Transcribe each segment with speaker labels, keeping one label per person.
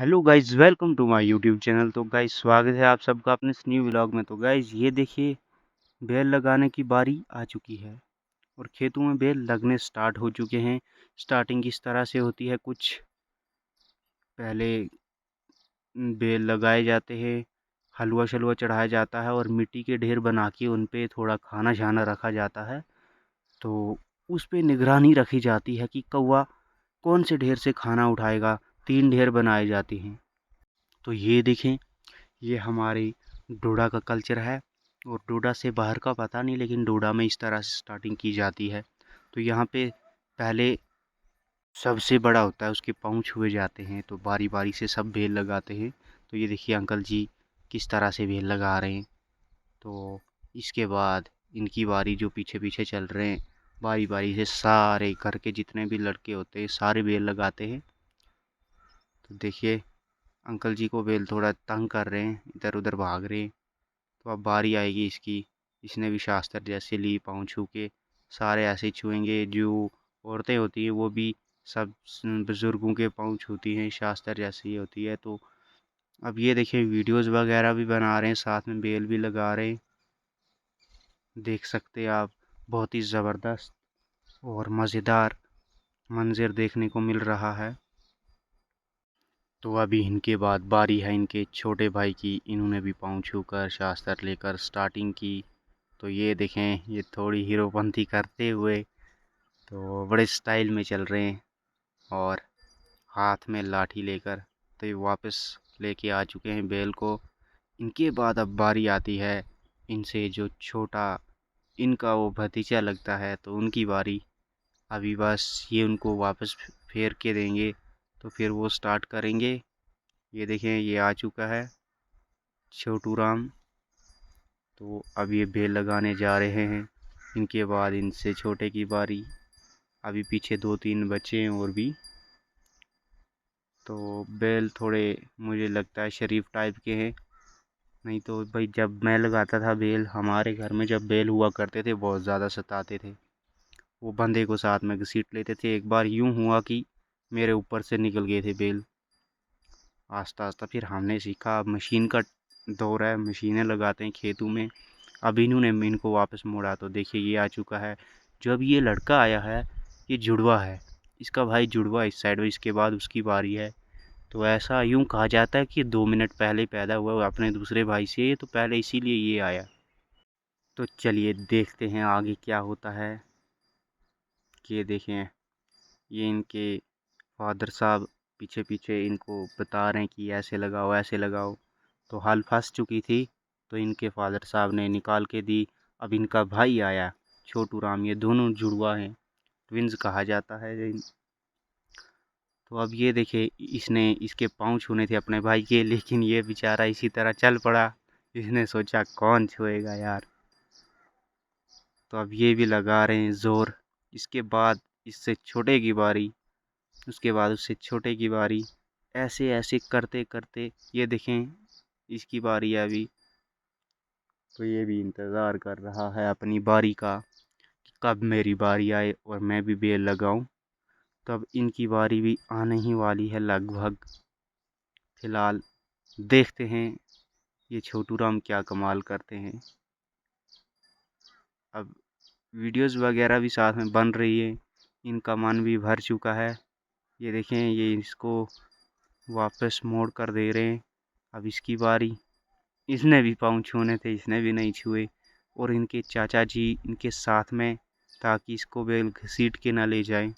Speaker 1: Hello guys, welcome to my YouTube channel. तो guys, स्वागत है आप सबका अपने इस न्यू व्लॉग में। तो गाइस, ये देखिए, बेल लगाने की बारी आ चुकी है और खेतों में बेल लगने स्टार्ट हो चुके हैं। स्टार्टिंग किस तरह से होती है, कुछ पहले बेल लगाए जाते हैं, हलवा शलवा चढ़ाया जाता है और मिट्टी के ढेर बना के उन पे थोड़ा खाना झाना रखा जाता है। तो उस पे निगरानी रखी जाती है कि कौवा कौन से ढेर से खाना उठाएगा। 3 ढेर बनाए जाते हैं। तो ये देखें, ये हमारे डोडा का कल्चर है और डोडा से बाहर का पता नहीं, लेकिन डोडा में इस तरह से स्टार्टिंग की जाती है। तो यहाँ पे पहले सबसे बड़ा होता है, उसके पाँव छुए जाते हैं, तो बारी बारी से सब बेल लगाते हैं। तो ये देखिए अंकल जी किस तरह से बेल लगा रहे हैं। तो इसके बाद इनकी बारी, जो पीछे पीछे चल रहे हैं, बारी बारी से सारे घर के जितने भी लड़के होते हैं सारे बेल लगाते हैं। तो देखिए अंकल जी को बेल थोड़ा तंग कर रहे हैं, इधर उधर भाग रहे हैं। तो अब बारी आएगी इसकी। इसने भी शास्त्र जैसे ली, पाँव छू के सारे ऐसे ही छुएंगे। जो औरतें होती हैं वो भी सब बुज़ुर्गों के पाँव छूती हैं, शास्त्र जैसे ही होती है। तो अब ये देखिए वीडियोस वगैरह भी बना रहे हैं, साथ में बेल भी लगा रहे हैं। देख सकते हैं आप, बहुत ही ज़बरदस्त और मज़ेदार मंजर देखने को मिल रहा है। तो अभी इनके बाद बारी है इनके छोटे भाई की। इन्होंने भी पाँव छूकर शास्त्र लेकर स्टार्टिंग की। तो ये देखें, ये थोड़ी हीरोपंती करते हुए तो बड़े स्टाइल में चल रहे हैं और हाथ में लाठी लेकर तो ये वापस लेके आ चुके हैं बेल को। इनके बाद अब बारी आती है इनसे जो छोटा, इनका वो भतीजा लगता है, तो उनकी बारी। अभी बस ये उनको वापस फेर के देंगे तो फिर वो स्टार्ट करेंगे। ये देखें, ये आ चुका है छोटू राम। तो अब ये बेल लगाने जा रहे हैं। इनके बाद इनसे छोटे की बारी। अभी पीछे 2-3 बच्चे हैं और भी। तो बेल थोड़े मुझे लगता है शरीफ टाइप के हैं। नहीं तो भाई, जब मैं लगाता था बेल, हमारे घर में जब बेल हुआ करते थे बहुत ज़्यादा सताते थे। वो बंदे को साथ में घसीट लेते थे। एक बार यूं हुआ कि मेरे ऊपर से निकल गए थे बेल। आस्ता आस्ता फिर हमने सीखा। अब मशीन का दौर है, मशीनें लगाते हैं खेतों में। अब इन्होंने इनको वापस मोड़ा। तो देखिए ये आ चुका है। जो अब ये लड़का आया है, ये जुड़वा है। इसका भाई जुड़वा इस साइड में, इसके बाद उसकी बारी है। तो ऐसा यूं कहा जाता है कि 2 मिनट पहले पैदा हुआ अपने दूसरे भाई से, तो पहले इसीलिए ये आया। तो चलिए देखते हैं आगे क्या होता है। कि देखें, ये इनके फादर साहब पीछे पीछे इनको बता रहे हैं कि ऐसे लगाओ ऐसे लगाओ। तो हल फंस चुकी थी, तो इनके फादर साहब ने निकाल के दी। अब इनका भाई आया छोटू राम। ये दोनों जुड़वा हैं, ट्विंस कहा जाता है। तो अब ये देखिए, इसने इसके पाँव छूने थे अपने भाई के, लेकिन ये बेचारा इसी तरह चल पड़ा। इसने सोचा कौन छुएगा यार। तो अब ये भी लगा रहे हैं जोर। इसके बाद इससे छोटे की बारी, उसके बाद उससे छोटे की बारी। ऐसे ऐसे करते करते ये देखें, इसकी बारी है अभी। तो ये भी इंतज़ार कर रहा है अपनी बारी का कि कब मेरी बारी आए और मैं भी बेल लगाऊं। तब इनकी बारी भी आने ही वाली है लगभग। फिलहाल देखते हैं ये छोटू राम क्या कमाल करते हैं। अब वीडियोस वगैरह भी साथ में बन रही है। इनका मन भी भर चुका है। ये देखें, ये इसको वापस मोड़ कर दे रहे हैं। अब इसकी बारी। इसने भी पाँव छूने थे, इसने भी नहीं छुए। और इनके चाचा जी इनके साथ में, ताकि इसको बेल घसीट के ना ले जाए।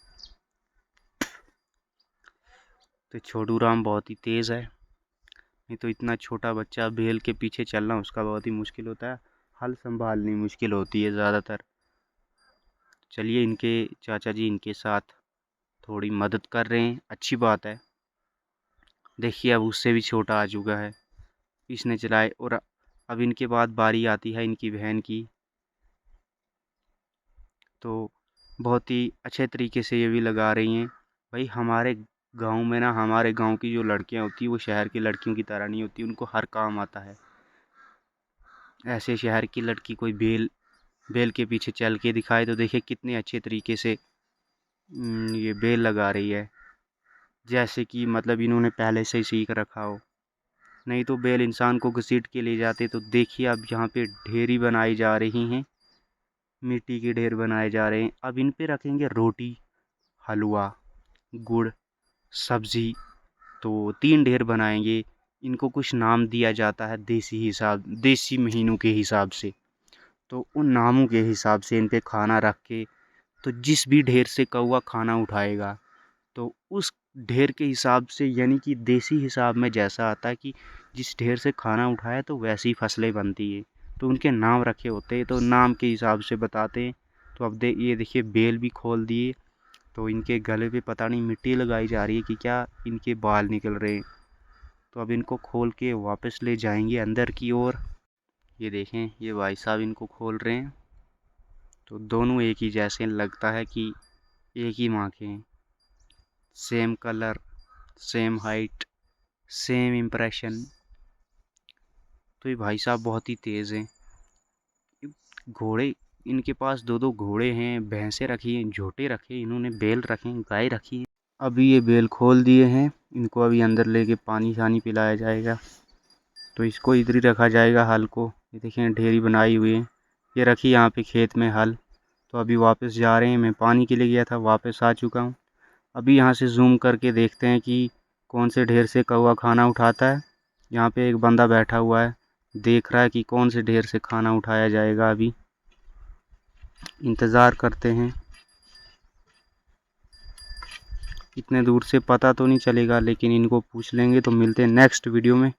Speaker 1: तो छोटू राम बहुत ही तेज़ है। नहीं तो इतना छोटा बच्चा बेल के पीछे चलना उसका बहुत ही मुश्किल होता है। हल संभालनी मुश्किल होती है ज़्यादातर। चलिए, इनके चाचा जी इनके साथ थोड़ी मदद कर रहे हैं, अच्छी बात है। देखिए अब उससे भी छोटा आ चुका है, इसने चलाए। और अब इनके बाद बारी आती है इनकी बहन की। तो बहुत ही अच्छे तरीके से ये भी लगा रही हैं। भाई हमारे गांव में ना, हमारे गांव की जो लड़कियां होती हैं वो शहर की लड़कियों की तरह नहीं होती, उनको हर काम आता है। ऐसे शहर की लड़की कोई बेल बेल के पीछे चल के दिखाए तो देखिए कितने अच्छे तरीके से ये बेल लगा रही है। जैसे कि मतलब इन्होंने पहले से ही सीख रखा हो, नहीं तो बैल इंसान को घसीट के ले जाते। तो देखिए अब यहाँ पे ढेरी बनाई जा रही हैं, मिट्टी के ढेर बनाए जा रहे हैं। अब इन पे रखेंगे रोटी, हलवा, गुड़, सब्जी। तो 3 ढेर बनाएंगे। इनको कुछ नाम दिया जाता है देसी महीनों के हिसाब से। तो उन नामों के हिसाब से इन पे खाना रख के, तो जिस भी ढेर से कौवा खाना उठाएगा तो उस ढेर के हिसाब से, यानी कि देसी हिसाब में जैसा आता है कि जिस ढेर से खाना उठाया तो वैसी फसलें बनती है, तो उनके नाम रखे होते हैं, तो नाम के हिसाब से बताते हैं। तो अब ये देखिए बेल भी खोल दिए। तो इनके गले पे पता नहीं मिट्टी लगाई जा रही है कि क्या, इनके बाल निकल रहे हैं। तो अब इनको खोल के वापस ले जाएंगे अंदर की ओर। ये देखें, ये भाई साहब इनको खोल रहे हैं। तो दोनों एक ही जैसे लगता है कि एक ही माँ के हैं। Same colour, same height, same impression. तो ये भाई साहब बहुत ही तेज़ हैं। घोड़े, इनके पास 2-2 घोड़े हैं, भैंसें रखी हैं, झोटे रखे, इन्होंने बैल रखे हैं, गाय रखी है। अभी ये बैल खोल दिए हैं, इनको अभी अंदर लेके पानी शानी पिलाया जाएगा। तो इसको इधर ही रखा जाएगा, हल को। ये देखें ढेरी बनाई हुई है, ये रखी यहाँ पे खेत में हल। तो अभी वापस जा रहे हैं, मैं पानी के लिए गया था, वापस आ चुका हूँ। अभी यहाँ से जूम करके देखते हैं कि कौन से ढेर से कौवा खाना उठाता है। यहाँ पे एक बंदा बैठा हुआ है, देख रहा है कि कौन से ढेर से खाना उठाया जाएगा। अभी इंतज़ार करते हैं। इतने दूर से पता तो नहीं चलेगा, लेकिन इनको पूछ लेंगे। तो मिलते हैं नेक्स्ट वीडियो में।